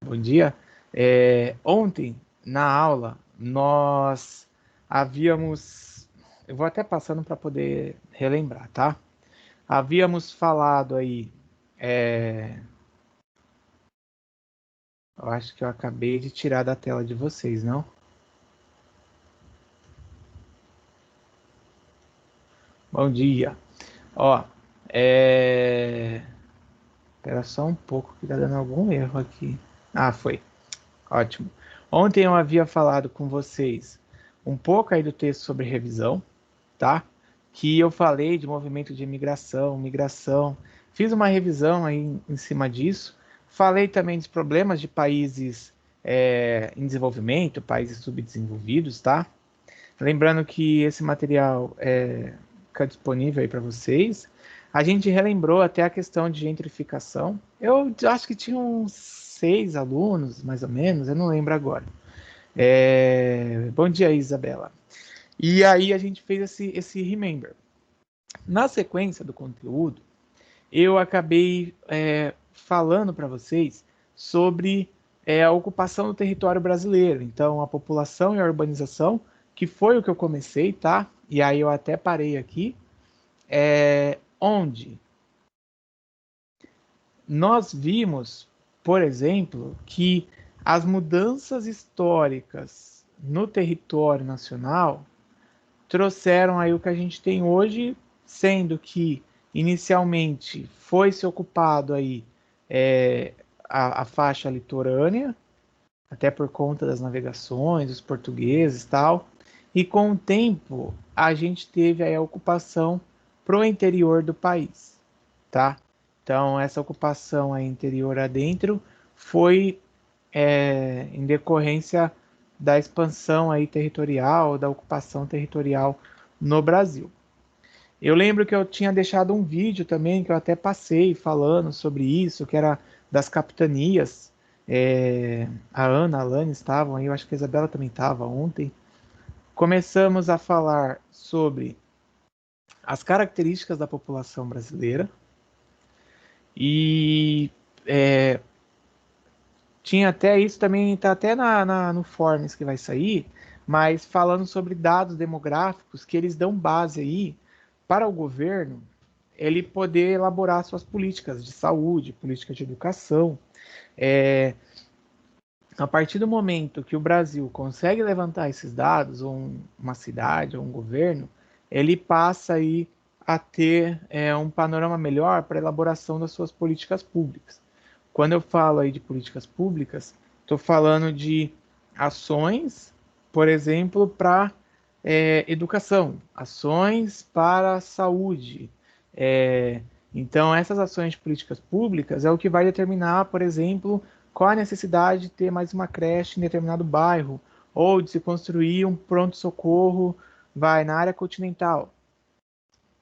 Bom dia. Ontem, na aula, nós havíamos. Eu vou até passando para poder relembrar, tá? Havíamos falado aí. Eu acho que eu acabei de tirar da tela de vocês, não? Bom dia. Ó, espera só um pouco que tá dando algum erro aqui. Ah, foi. Ótimo. Ontem eu havia falado com vocês um pouco aí do texto sobre revisão, tá? Que eu falei de movimento de imigração, migração, fiz uma revisão aí em cima disso. Falei também dos problemas de países em desenvolvimento, países subdesenvolvidos, tá? Lembrando que esse material fica disponível aí para vocês. A gente relembrou até a questão de gentrificação. Eu acho que tinha uns 6 alunos, mais ou menos, eu não lembro agora. Bom dia, Isabela. E aí a gente fez esse remember. Na sequência do conteúdo, eu acabei falando para vocês sobre a ocupação do território brasileiro. Então, a população e a urbanização, que foi o que eu comecei, tá? E aí eu até parei aqui, onde nós vimos, por exemplo, que as mudanças históricas no território nacional trouxeram aí o que a gente tem hoje, sendo que inicialmente foi se ocupado aí a faixa litorânea, até por conta das navegações, dos portugueses e tal, e com o tempo a gente teve aí a ocupação pro interior do país, tá? Então essa ocupação aí interior adentro foi em decorrência da expansão aí territorial, da ocupação territorial no Brasil. Eu lembro que eu tinha deixado um vídeo também que eu até passei falando sobre isso, que era das capitanias. A Ana, a Alane estavam aí, eu acho que a Isabela também estava ontem. Começamos a falar sobre as características da população brasileira e tinha até isso também, está até no Forms que vai sair, mas falando sobre dados demográficos que eles dão base aí para o governo ele poder elaborar suas políticas de saúde, políticas de educação. É, a partir do momento que o Brasil consegue levantar esses dados, ou uma cidade, ou um governo, ele passa aí a ter um panorama melhor para a elaboração das suas políticas públicas. Quando eu falo aí de políticas públicas, estou falando de ações, por exemplo, para educação, ações para saúde. É, então, essas ações de políticas públicas é o que vai determinar, por exemplo, qual a necessidade de ter mais uma creche em determinado bairro, ou de se construir um pronto-socorro, vai na área continental.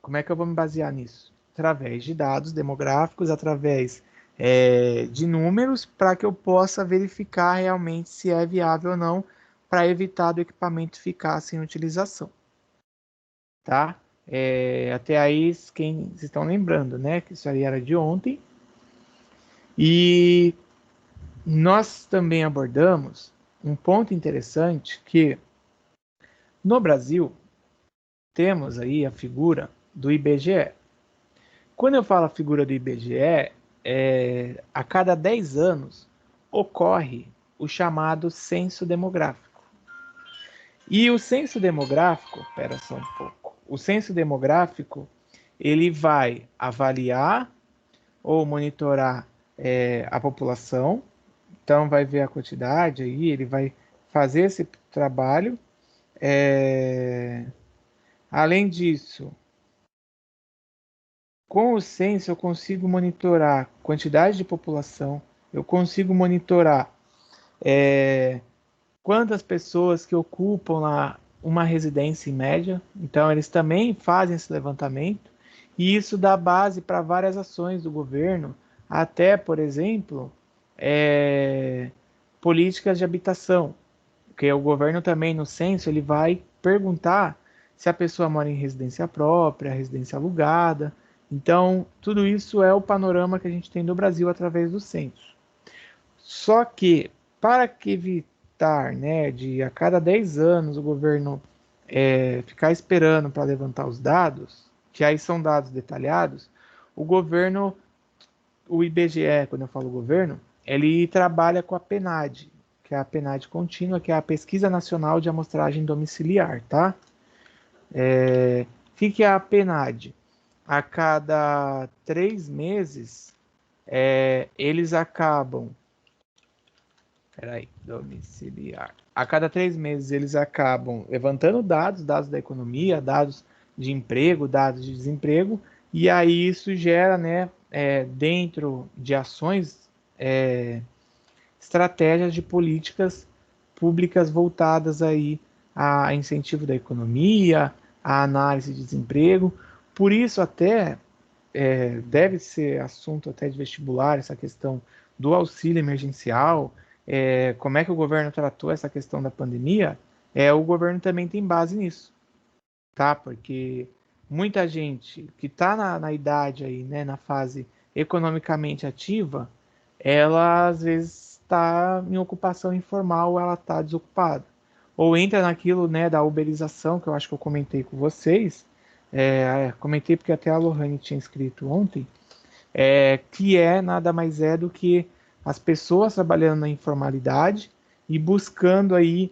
Como é que eu vou me basear nisso? Através de dados demográficos, através de números, para que eu possa verificar realmente se é viável ou não, para evitar do equipamento ficar sem utilização. Tá? Até aí, quem estão lembrando, né? Que isso aí era de ontem. E nós também abordamos um ponto interessante que no Brasil temos aí a figura do IBGE. Quando eu falo a figura do IBGE, a cada 10 anos ocorre o chamado censo demográfico. E o censo demográfico, espera só um pouco, o censo demográfico ele vai avaliar ou monitorar a população, então vai ver a quantidade aí, ele vai fazer esse trabalho. Além disso, com o censo eu consigo monitorar quantidade de população, eu consigo monitorar quantas pessoas que ocupam lá uma residência em média. Então eles também fazem esse levantamento e isso dá base para várias ações do governo, até, por exemplo, políticas de habitação, porque o governo também no censo ele vai perguntar se a pessoa mora em residência própria, residência alugada. Então, tudo isso é o panorama que a gente tem do Brasil através do censo. Só que, para que evitar, né, de a cada 10 anos o governo ficar esperando para levantar os dados, que aí são dados detalhados, o governo, o IBGE, quando eu falo governo, ele trabalha com a PNAD, que é a PNAD contínua, que é a Pesquisa Nacional de Amostragem Domiciliar, tá? O que é a PNAD? A cada 3 meses, eles acabam. Peraí, domiciliar. A cada 3 meses, eles acabam levantando dados da economia, dados de emprego, dados de desemprego, e aí isso gera, né, dentro de ações, estratégias de políticas públicas voltadas aí a incentivo da economia, a análise de desemprego. Por isso até deve ser assunto até de vestibular essa questão do auxílio emergencial, como é que o governo tratou essa questão da pandemia. O governo também tem base nisso, tá? Porque muita gente que está na idade aí, né, na fase economicamente ativa, ela às vezes está em ocupação informal, ela está desocupada. Ou entra naquilo, né, da uberização, que eu acho que eu comentei com vocês, comentei porque até a Lohane tinha escrito ontem, que nada mais é do que as pessoas trabalhando na informalidade e buscando aí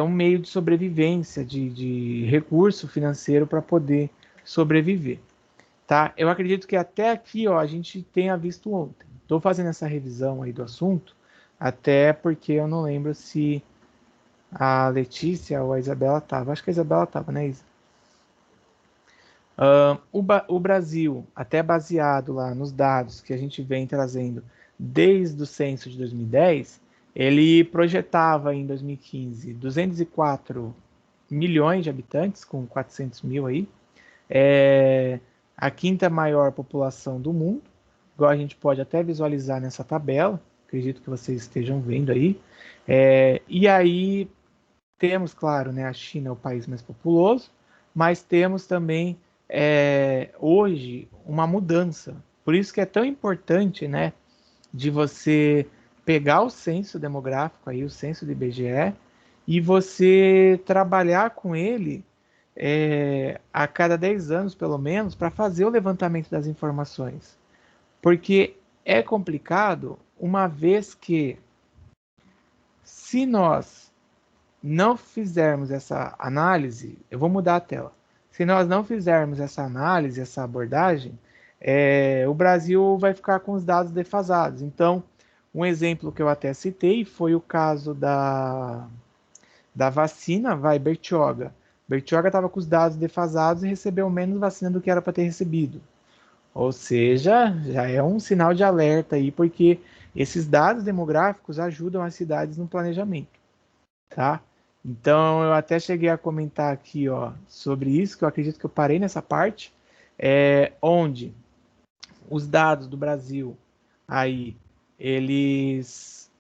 um meio de sobrevivência, de recurso financeiro para poder sobreviver. Tá? Eu acredito que até aqui, ó, a gente tenha visto ontem. Estou fazendo essa revisão aí do assunto, até porque eu não lembro se a Letícia ou a Isabela estava. Acho que a Isabela estava, né, Isa? O Brasil, até baseado lá nos dados que a gente vem trazendo desde o censo de 2010, ele projetava em 2015 204 milhões de habitantes, com 400 mil aí, é a quinta maior população do mundo, igual a gente pode até visualizar nessa tabela, acredito que vocês estejam vendo aí. E aí temos, claro, né, a China é o país mais populoso, mas temos também hoje uma mudança. Por isso que é tão importante, né, de você pegar o censo demográfico aí, o censo do IBGE, e você trabalhar com ele a cada 10 anos, pelo menos, para fazer o levantamento das informações. Porque é complicado, uma vez que, se nós não fizermos essa análise, eu vou mudar a tela. Se nós não fizermos essa análise, essa abordagem, o Brasil vai ficar com os dados defasados. Então, um exemplo que eu até citei foi o caso da vacina, Bertioga. Bertioga estava com os dados defasados e recebeu menos vacina do que era para ter recebido. Ou seja, já é um sinal de alerta aí, porque esses dados demográficos ajudam as cidades no planejamento, tá? Então, eu até cheguei a comentar aqui, ó, sobre isso, que eu acredito que eu parei nessa parte, onde os dados do Brasil aí, eles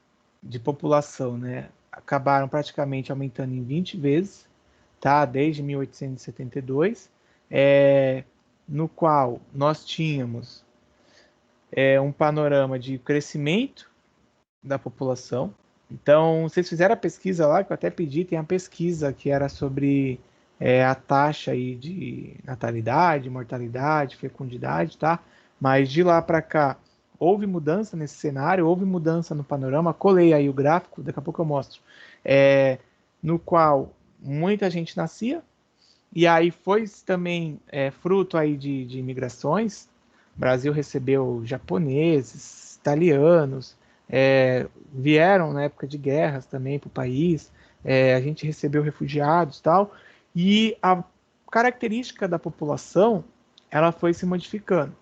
de população, né, acabaram praticamente aumentando em 20 vezes, tá? Desde 1872, no qual nós tínhamos um panorama de crescimento da população. Então, vocês fizeram a pesquisa lá, que eu até pedi, tem a pesquisa que era sobre a taxa aí de natalidade, mortalidade, fecundidade, tá? Mas de lá para cá, houve mudança nesse cenário, houve mudança no panorama. Colei aí o gráfico, daqui a pouco eu mostro, no qual muita gente nascia, e aí foi também fruto aí de imigrações. O Brasil recebeu japoneses, italianos, vieram na época de guerras também para o país, a gente recebeu refugiados e tal, e a característica da população, ela foi se modificando.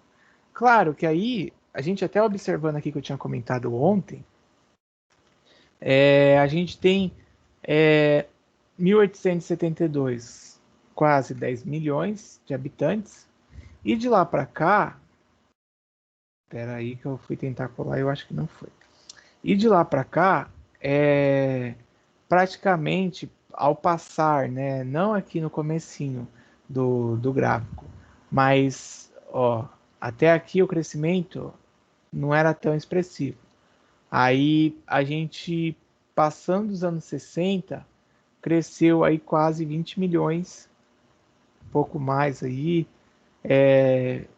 Claro que aí, a gente até observando aqui que eu tinha comentado ontem, a gente tem 1872, quase 10 milhões de habitantes, e de lá para cá, espera aí que eu fui tentar colar, eu acho que não foi. E de lá para cá, praticamente ao passar, né, não aqui no comecinho do gráfico, mas ó, até aqui o crescimento não era tão expressivo. Aí a gente, passando dos anos 60, cresceu aí quase 20 milhões, um pouco mais aí,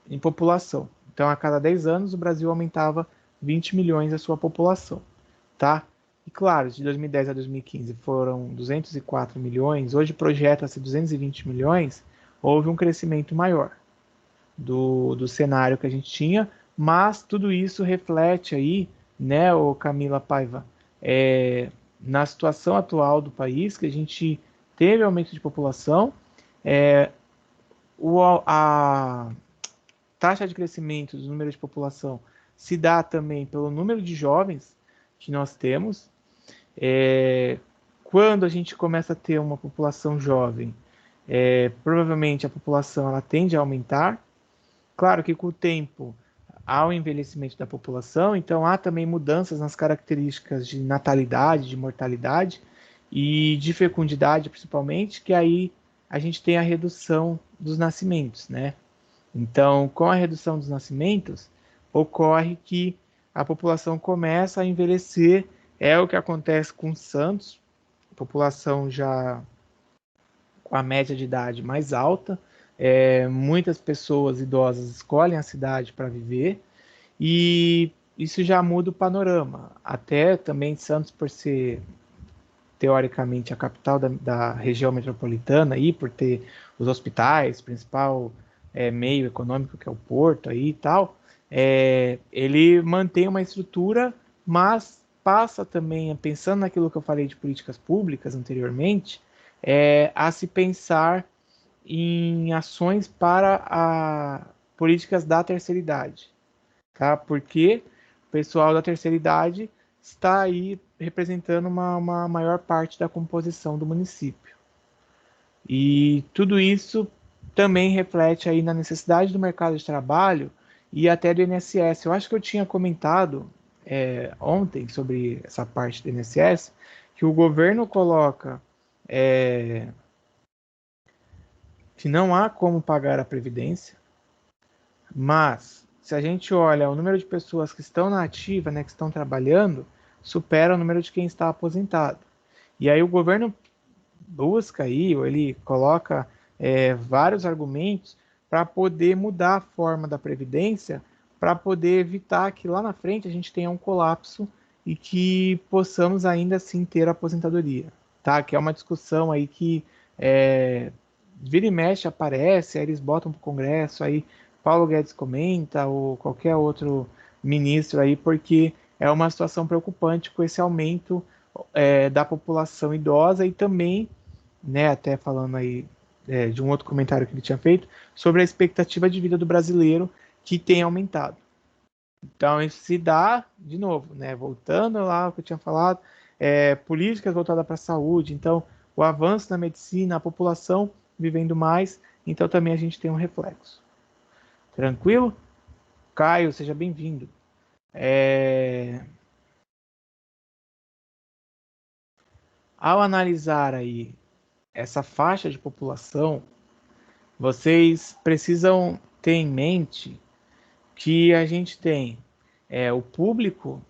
em população. Então, a cada 10 anos, o Brasil aumentava 20 milhões a sua população, tá? E claro, de 2010 a 2015 foram 204 milhões, hoje projeta-se 220 milhões, houve um crescimento maior do cenário que a gente tinha, mas tudo isso reflete aí, né, o Camila Paiva, na situação atual do país, que a gente teve aumento de população, a taxa de crescimento do número de população se dá também pelo número de jovens que nós temos. Quando a gente começa a ter uma população jovem, provavelmente a população ela tende a aumentar. Claro que com o tempo há o envelhecimento da população, então há também mudanças nas características de natalidade, de mortalidade e de fecundidade, principalmente, que aí a gente tem a redução dos nascimentos, né? Então, com a redução dos nascimentos, ocorre que a população começa a envelhecer, é o que acontece com Santos, população já com a média de idade mais alta, muitas pessoas idosas escolhem a cidade para viver, e isso já muda o panorama. Até também Santos, por ser teoricamente a capital da região metropolitana, aí, por ter os hospitais, principal meio econômico que é o porto aí e tal, ele mantém uma estrutura, mas passa também, pensando naquilo que eu falei de políticas públicas anteriormente, a se pensar em ações para políticas da terceira idade, tá? Porque o pessoal da terceira idade está aí representando uma maior parte da composição do município. E tudo isso também reflete aí na necessidade do mercado de trabalho e até do INSS. Eu acho que eu tinha comentado ontem sobre essa parte do INSS, que o governo coloca que não há como pagar a previdência, mas se a gente olha o número de pessoas que estão na ativa, né, que estão trabalhando, supera o número de quem está aposentado. E aí o governo busca aí, ou ele coloca vários argumentos para poder mudar a forma da previdência, para poder evitar que lá na frente a gente tenha um colapso e que possamos ainda assim ter a aposentadoria, tá? Que é uma discussão aí que vira e mexe aparece, aí eles botam para o Congresso, aí Paulo Guedes comenta, ou qualquer outro ministro aí, porque é uma situação preocupante com esse aumento da população idosa e também, né, até falando aí de um outro comentário que ele tinha feito, sobre a expectativa de vida do brasileiro que tem aumentado. Então, isso se dá, de novo, né, voltando lá ao que eu tinha falado, políticas voltadas para a saúde, então, o avanço na medicina, a população vivendo mais, então também a gente tem um reflexo. Tranquilo? Caio, seja bem-vindo. Ao analisar aí essa faixa de população, vocês precisam ter em mente que a gente tem o público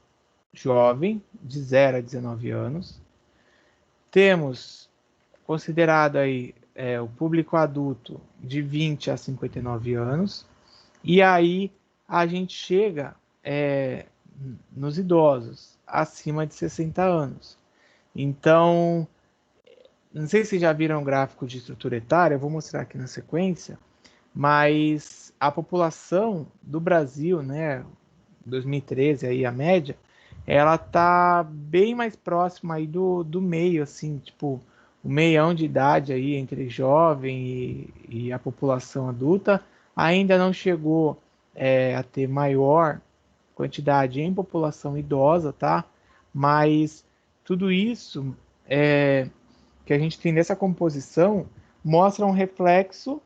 jovem, de 0 a 19 anos, temos considerado aí o público adulto de 20 a 59 anos, e aí a gente chega nos idosos acima de 60 anos. Então, não sei se já viram um gráfico de estrutura etária, eu vou mostrar aqui na sequência, mas a população do Brasil, né, 2013 aí a média, ela tá bem mais próxima aí do meio, assim, tipo, o meião de idade aí entre jovem e a população adulta ainda não chegou a ter maior quantidade em população idosa, tá? Mas tudo isso que a gente tem nessa composição mostra um reflexo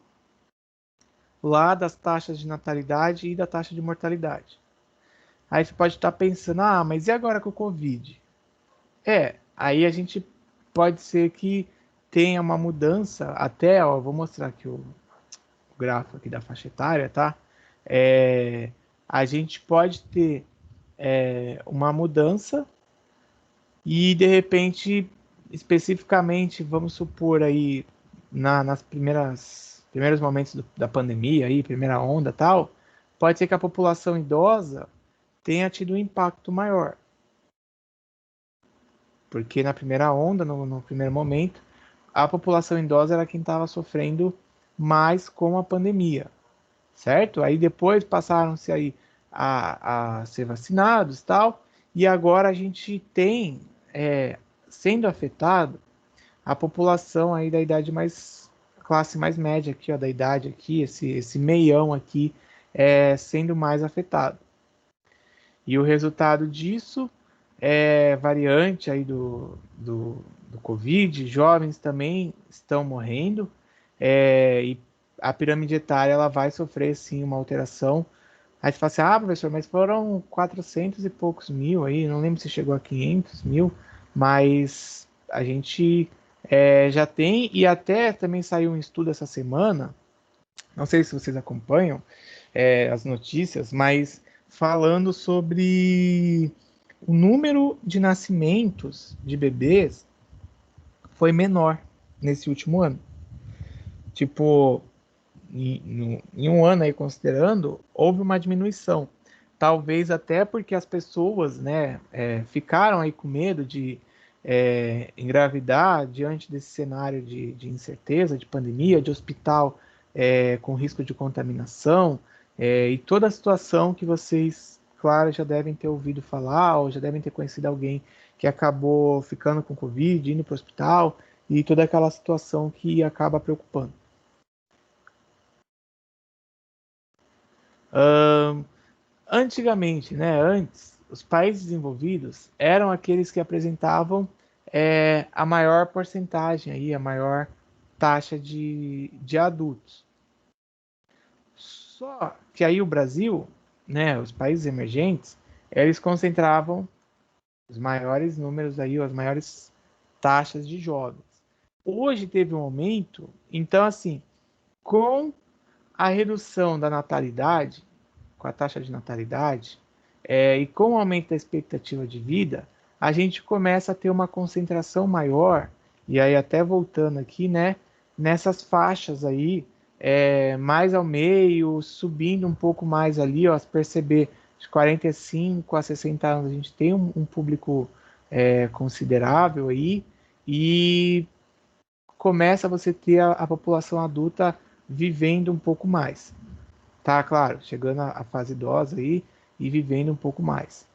lá das taxas de natalidade e da taxa de mortalidade. Aí você pode estar pensando, mas e agora com o Covid? Aí a gente pode ser que tenha uma mudança, até, ó, vou mostrar aqui o gráfico aqui da faixa etária, tá? A gente pode ter uma mudança e, de repente, especificamente, vamos supor aí, nas primeiros momentos da pandemia, aí, primeira onda e tal, pode ser que a população idosa tenha tido um impacto maior. Porque na primeira onda, no primeiro momento, a população idosa era quem estava sofrendo mais com a pandemia, certo? Aí depois passaram-se aí a ser vacinados e tal, e agora a gente tem sendo afetado a população aí da idade mais, classe mais média aqui, ó, da idade aqui, esse meião aqui, sendo mais afetado. E o resultado disso é variante aí do Covid, jovens também estão morrendo, e a pirâmide etária ela vai sofrer sim uma alteração. Aí você fala assim, professor, mas foram 400 e poucos mil aí, não lembro se chegou a 500 mil, mas a gente já tem, e até também saiu um estudo essa semana, não sei se vocês acompanham as notícias, mas falando sobre o número de nascimentos de bebês foi menor nesse último ano. Tipo, em um ano aí considerando, houve uma diminuição. Talvez até porque as pessoas, né, ficaram aí com medo de engravidar diante desse cenário de incerteza, de pandemia, de hospital com risco de contaminação, e toda a situação que vocês, claro, já devem ter ouvido falar, ou já devem ter conhecido alguém que acabou ficando com Covid, indo para o hospital, e toda aquela situação que acaba preocupando. Antigamente, né, antes, os países desenvolvidos eram aqueles que apresentavam a maior porcentagem, aí, a maior taxa de adultos. Só que aí o Brasil, né, os países emergentes, eles concentravam os maiores números aí, as maiores taxas de jovens. Hoje teve um aumento, então assim, com a redução da natalidade, com a taxa de natalidade, e com o aumento da expectativa de vida, a gente começa a ter uma concentração maior, e aí até voltando aqui, né, nessas faixas aí, mais ao meio, subindo um pouco mais ali, ó, se perceber de 45 a 60 anos, a gente tem um público considerável aí, e começa você ter a população adulta vivendo um pouco mais. Tá, claro, chegando à fase idosa aí e vivendo um pouco mais.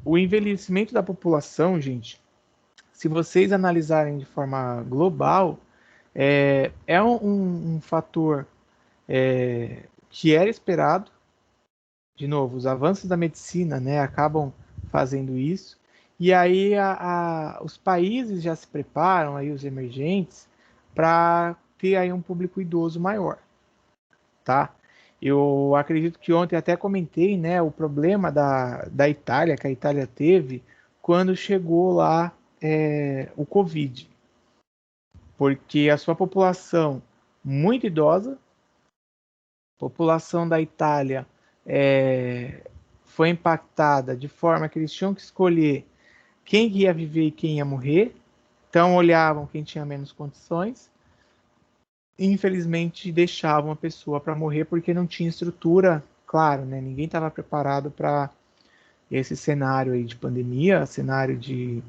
O envelhecimento da população, gente, se vocês analisarem de forma global, é um fator que era esperado. De novo, os avanços da medicina, né, acabam fazendo isso. E aí os países já se preparam, aí os emergentes, para ter aí um público idoso maior, tá? Eu acredito que ontem até comentei, né, o problema da Itália, que a Itália teve quando chegou lá o Covid, porque a sua população muito idosa, a população da Itália foi impactada de forma que eles tinham que escolher quem ia viver e quem ia morrer, então olhavam quem tinha menos condições, infelizmente deixavam a pessoa para morrer porque não tinha estrutura, claro, né? Ninguém estava preparado para esse cenário aí de pandemia, cenário de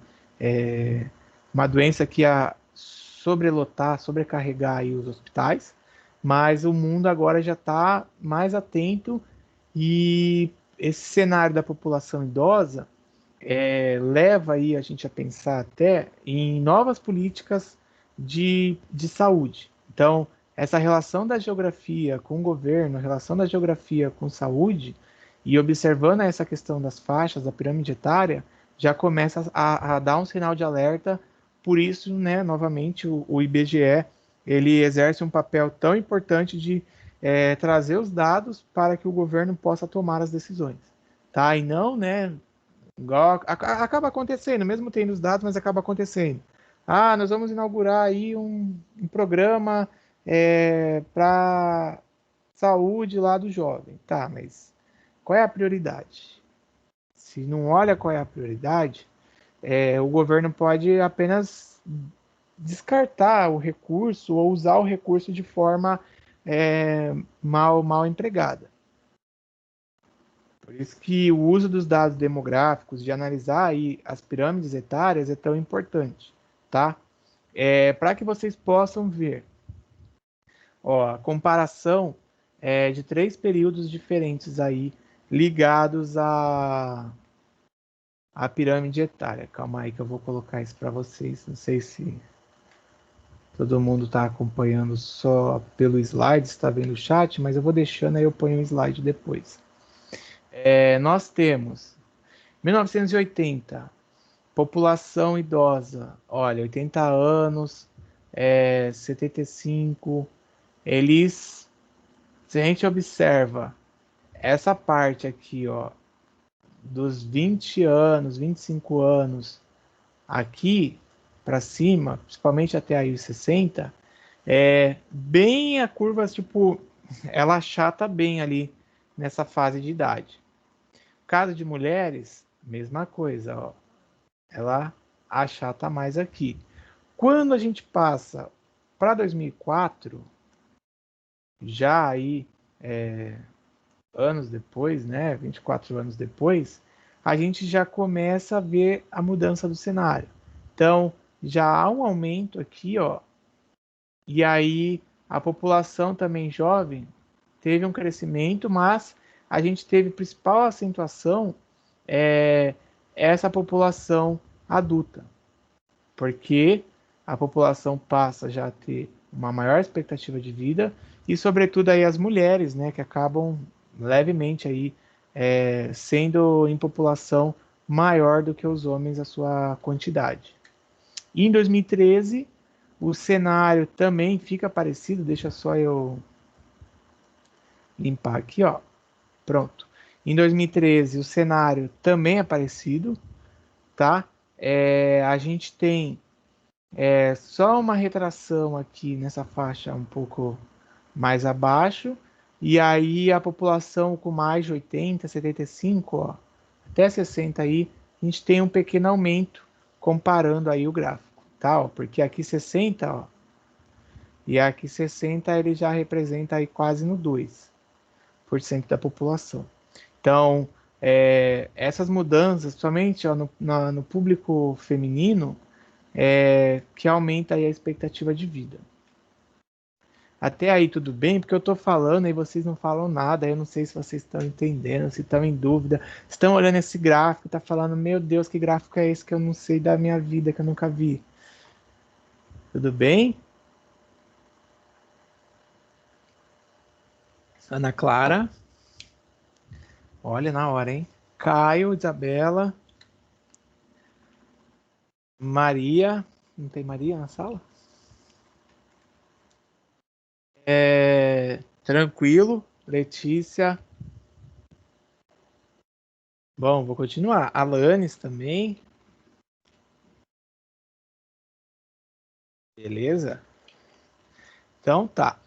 uma doença que ia sobrelotar, sobrecarregar aí os hospitais, mas o mundo agora já está mais atento e esse cenário da população idosa leva aí a gente a pensar até em novas políticas de saúde. Então, essa relação da geografia com o governo, a relação da geografia com saúde, e observando essa questão das faixas, da pirâmide etária, já começa a dar um sinal de alerta. Por isso, né, novamente, o IBGE ele exerce um papel tão importante de trazer os dados para que o governo possa tomar as decisões. Tá? E não, né, igual, acaba acontecendo, mesmo tendo os dados, mas acaba acontecendo. Nós vamos inaugurar aí um programa para saúde lá do jovem. Tá, mas qual é a prioridade. Se não olha qual é a prioridade, o governo pode apenas descartar o recurso ou usar o recurso de forma mal empregada. Por isso que o uso dos dados demográficos, de analisar aí as pirâmides etárias é tão importante, tá? Para que vocês possam ver, a comparação de 3 períodos diferentes aí ligados à pirâmide etária. Calma aí que eu vou colocar isso para vocês. Não sei se todo mundo está acompanhando só pelo slide, está vendo o chat, mas eu vou deixando aí, eu ponho um slide depois. Nós temos 1980, população idosa, olha, 80 anos, 75, eles, se a gente observa essa parte aqui, ó, dos 20 anos, 25 anos, aqui para cima, principalmente até aí os 60, bem a curva, tipo, ela achata bem ali nessa fase de idade. Caso de mulheres, mesma coisa, ó, ela achata mais aqui. Quando a gente passa para 2004, já aí anos depois, né, 24 anos depois, a gente já começa a ver a mudança do cenário. Então, já há um aumento aqui, ó, e aí a população também jovem teve um crescimento, mas a gente teve principal acentuação essa população adulta, porque a população passa já a ter uma maior expectativa de vida e, sobretudo, aí as mulheres, né, que acabam levemente aí sendo em população maior do que os homens a sua quantidade. E em 2013 o cenário também fica parecido. Deixa só eu limpar aqui, ó. Pronto. Em 2013 o cenário também é parecido, tá? A gente tem só uma retração aqui nessa faixa um pouco mais abaixo, e aí a população com mais de 80, 75, ó, até 60 aí, a gente tem um pequeno aumento comparando aí o gráfico, tá? Ó, porque aqui 60, ó, e aqui 60 ele já representa aí quase no 2% da população. Então, essas mudanças, somente ó, no público feminino, que aumenta aí a expectativa de vida. Até aí tudo bem, porque eu estou falando e vocês não falam nada, eu não sei se vocês estão entendendo, se estão em dúvida, estão olhando esse gráfico, tá falando, meu Deus, que gráfico é esse que eu não sei da minha vida, que eu nunca vi. Tudo bem? Ana Clara. Olha, na hora, hein? Caio, Isabela. Maria. Não tem Maria na sala? Tranquilo. Letícia. Bom, vou continuar. Alanes também. Beleza? Então tá.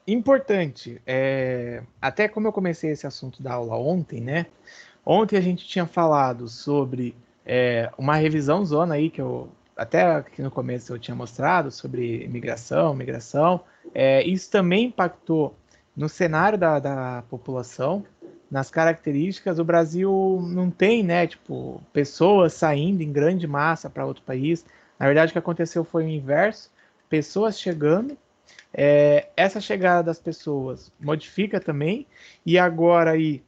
Importante, até como eu comecei esse assunto da aula ontem, né? Ontem a gente tinha falado sobre uma revisão zona aí, que eu até aqui no começo eu tinha mostrado, sobre migração. Isso também impactou no cenário da população, nas características. O Brasil não tem, né, tipo, pessoas saindo em grande massa para outro país. Na verdade, o que aconteceu foi o inverso, pessoas chegando. Essa chegada das pessoas modifica também, e agora aí,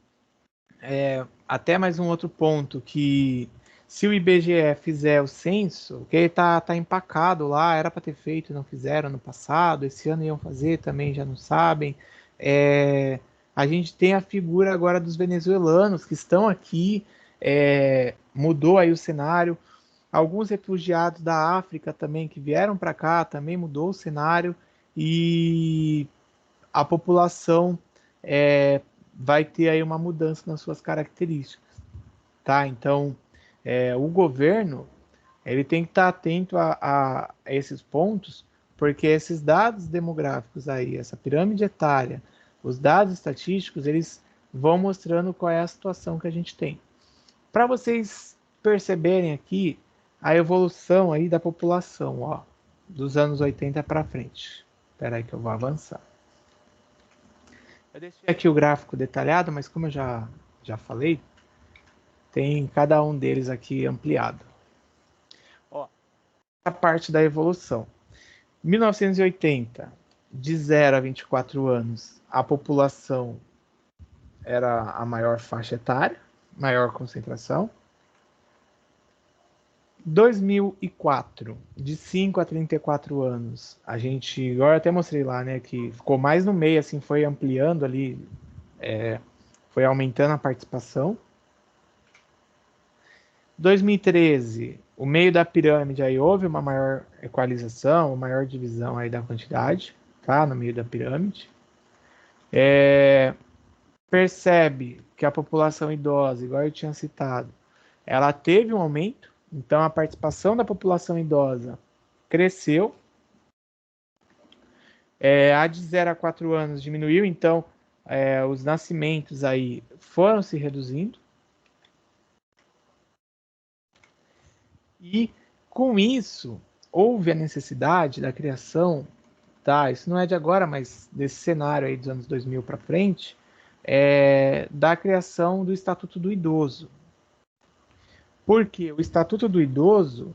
até mais um outro ponto, que se o IBGE fizer o censo, que tá empacado lá, era para ter feito e não fizeram no passado, esse ano iam fazer, também já não sabem. A gente tem a figura agora dos venezuelanos que estão aqui, mudou aí o cenário. Alguns refugiados da África também que vieram para cá, também mudou o cenário, e a população vai ter aí uma mudança nas suas características, tá? Então, o governo ele tem que estar atento a esses pontos, porque esses dados demográficos aí, essa pirâmide etária, os dados estatísticos, eles vão mostrando qual é a situação que a gente tem. Para vocês perceberem aqui a evolução aí da população, ó, dos anos 80 para frente. Espera aí que eu vou avançar. Eu deixei aqui o gráfico detalhado, mas como eu já falei, tem cada um deles aqui ampliado. Ó, a parte da evolução. 1980, de 0 a 24 anos, a população era a maior faixa etária, maior concentração. 2004, de 5 a 34 anos, a gente, agora eu até mostrei lá, né, que ficou mais no meio, assim, foi ampliando ali, foi aumentando a participação. 2013, o meio da pirâmide, aí houve uma maior equalização, uma maior divisão aí da quantidade, tá, no meio da pirâmide. Percebe que a população idosa, igual eu tinha citado, ela teve um aumento, então a participação da população idosa cresceu. A de 0 a 4 anos diminuiu, então os nascimentos aí foram se reduzindo. E com isso, houve a necessidade da criação, tá? Isso não é de agora, mas desse cenário aí dos anos 2000 para frente, da criação do Estatuto do Idoso. Porque o Estatuto do Idoso,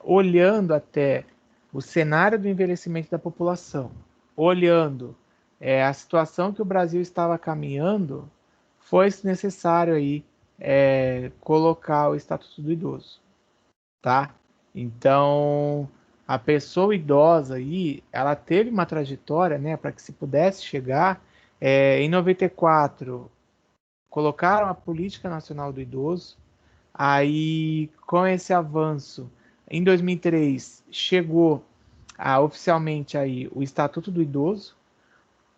olhando até o cenário do envelhecimento da população, olhando a situação que o Brasil estava caminhando, foi necessário aí colocar o Estatuto do Idoso, tá? Então, a pessoa idosa aí, ela teve uma trajetória, né, para que se pudesse chegar. Em 94, colocaram a Política Nacional do Idoso. Aí, com esse avanço, em 2003, chegou oficialmente aí o Estatuto do Idoso,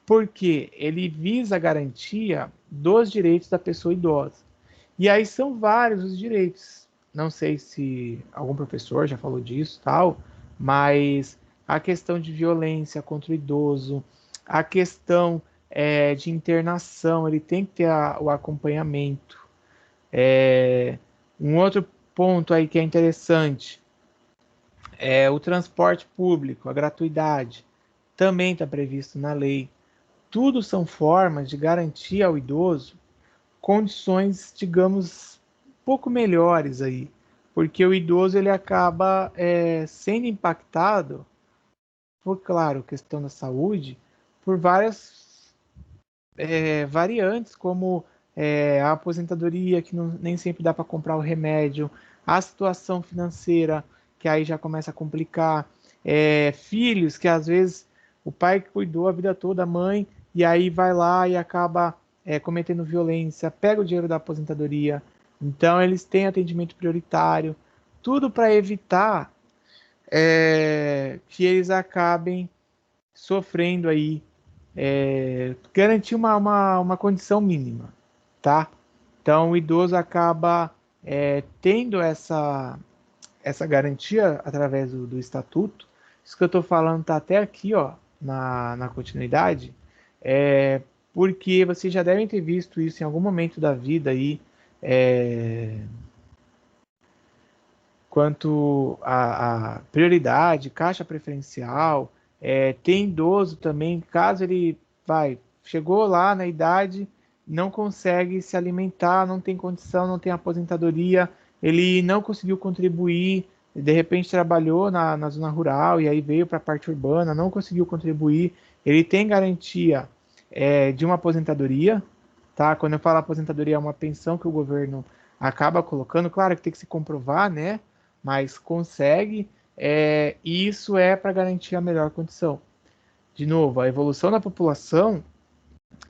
porque ele visa a garantia dos direitos da pessoa idosa. E aí são vários os direitos. Não sei se algum professor já falou disso, tal, mas a questão de violência contra o idoso, a questão de internação, ele tem que ter o acompanhamento. Um outro ponto aí que é interessante é o transporte público, a gratuidade, também está previsto na lei. Tudo são formas de garantir ao idoso condições, digamos, um pouco melhores aí, porque o idoso ele acaba sendo impactado, por claro, questão da saúde, por várias variantes, como a aposentadoria, que nem sempre dá para comprar o remédio, a situação financeira, que aí já começa a complicar, filhos que às vezes o pai que cuidou a vida toda, a mãe, e aí vai lá e acaba cometendo violência, pega o dinheiro da aposentadoria, então eles têm atendimento prioritário, tudo para evitar que eles acabem sofrendo aí, garantir uma condição mínima, tá? Então o idoso acaba tendo essa garantia através do estatuto. Isso que eu estou falando está até aqui, ó, na continuidade, porque vocês já devem ter visto isso em algum momento da vida aí, quanto a prioridade, caixa preferencial, tem idoso também, caso ele chegou lá na idade, não consegue se alimentar, não tem condição, não tem aposentadoria, ele não conseguiu contribuir, de repente trabalhou na zona rural e aí veio para a parte urbana, não conseguiu contribuir, ele tem garantia de uma aposentadoria, tá? Quando eu falo aposentadoria, é uma pensão que o governo acaba colocando, claro que tem que se comprovar, né? Mas consegue, e isso é para garantir a melhor condição. De novo, a evolução da população,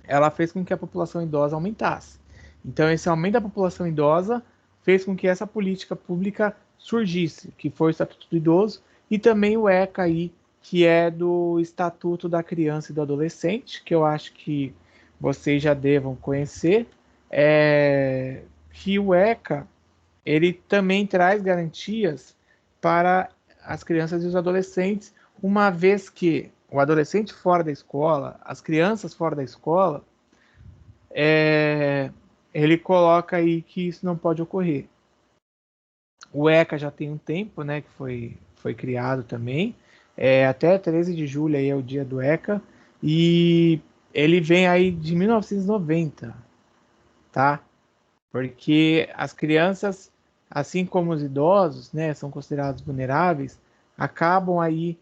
ela fez com que a população idosa aumentasse. Então, esse aumento da população idosa fez com que essa política pública surgisse, que foi o Estatuto do Idoso, e também o ECA aí, que é do Estatuto da Criança e do Adolescente, que eu acho que vocês já devam conhecer, que o ECA ele também traz garantias para as crianças e os adolescentes, uma vez que o adolescente fora da escola, as crianças fora da escola, ele coloca aí que isso não pode ocorrer. O ECA já tem um tempo, né, que foi criado também. Até 13 de julho aí é o dia do ECA. E ele vem aí de 1990, tá? Porque as crianças, assim como os idosos, né, são considerados vulneráveis, acabam aí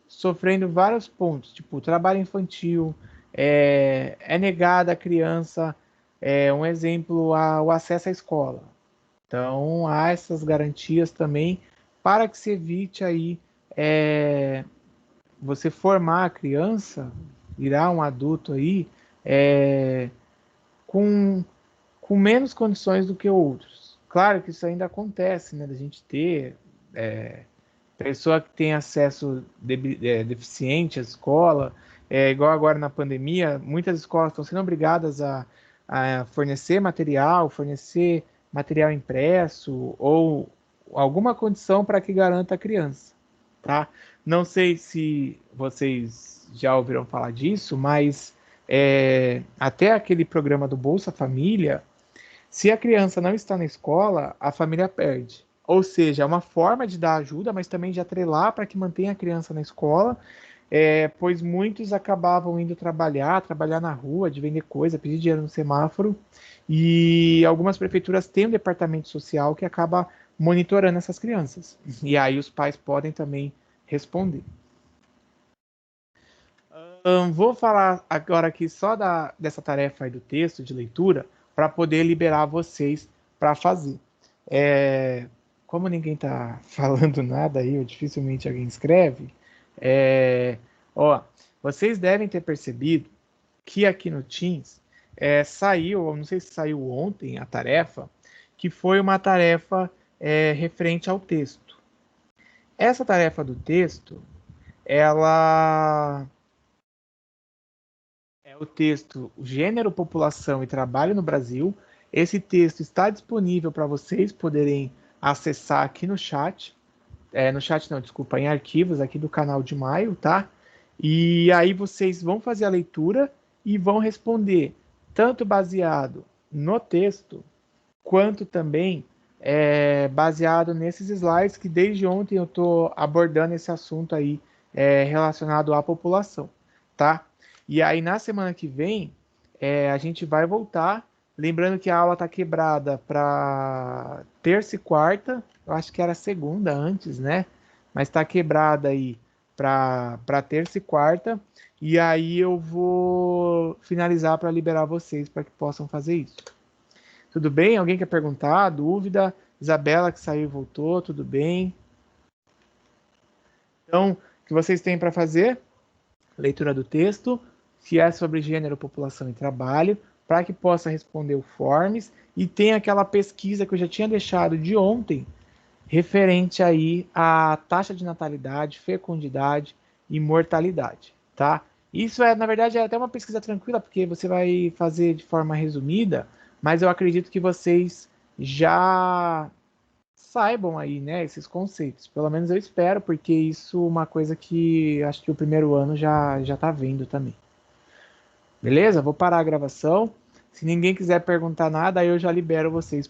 sofrendo vários pontos, tipo trabalho infantil, negada à criança, um exemplo, o acesso à escola. Então, há essas garantias também para que se evite aí você formar a criança, virar um adulto aí, com, com menos condições do que outros. Claro que isso ainda acontece, né, da gente ter pessoa que tem acesso deficiente à escola, igual agora na pandemia, muitas escolas estão sendo obrigadas a fornecer material impresso ou alguma condição para que garanta a criança, tá? Não sei se vocês já ouviram falar disso, mas até aquele programa do Bolsa Família, se a criança não está na escola, a família perde. Ou seja, é uma forma de dar ajuda, mas também de atrelar para que mantenha a criança na escola, pois muitos acabavam indo trabalhar na rua, de vender coisa, pedir dinheiro no semáforo, e algumas prefeituras têm um departamento social que acaba monitorando essas crianças. E aí os pais podem também responder. Vou falar agora aqui só dessa tarefa aí do texto de leitura para poder liberar vocês para fazer. É, como ninguém está falando nada aí, ou dificilmente alguém escreve, é, ó, vocês devem ter percebido que aqui no Teams saiu, não sei se saiu ontem a tarefa, que foi uma tarefa referente ao texto. Essa tarefa do texto, ela é o texto Gênero, População e Trabalho no Brasil. Esse texto está disponível para vocês poderem acessar aqui no chat. No chat não, desculpa, em arquivos aqui do canal de Maio, tá? E aí vocês vão fazer a leitura e vão responder, tanto baseado no texto, quanto também baseado nesses slides que desde ontem eu estou abordando esse assunto aí relacionado à população, tá? E aí na semana que vem a gente vai voltar, lembrando que a aula está quebrada para terça e quarta, eu acho que era segunda antes, né? Mas está quebrada aí para terça e quarta, e aí eu vou finalizar para liberar vocês para que possam fazer isso. Tudo bem? Alguém quer perguntar? Dúvida? Isabela que saiu e voltou, tudo bem? Então, o que vocês têm para fazer? Leitura do texto, se é sobre gênero, população e trabalho, para que possa responder o Forms, e tem aquela pesquisa que eu já tinha deixado de ontem, referente aí à taxa de natalidade, fecundidade e mortalidade, tá? Isso na verdade, é até uma pesquisa tranquila, porque você vai fazer de forma resumida, mas eu acredito que vocês já saibam aí, né, esses conceitos. Pelo menos eu espero, porque isso é uma coisa que acho que o primeiro ano já tá vendo também. Beleza? Vou parar a gravação. Se ninguém quiser perguntar nada, aí eu já libero vocês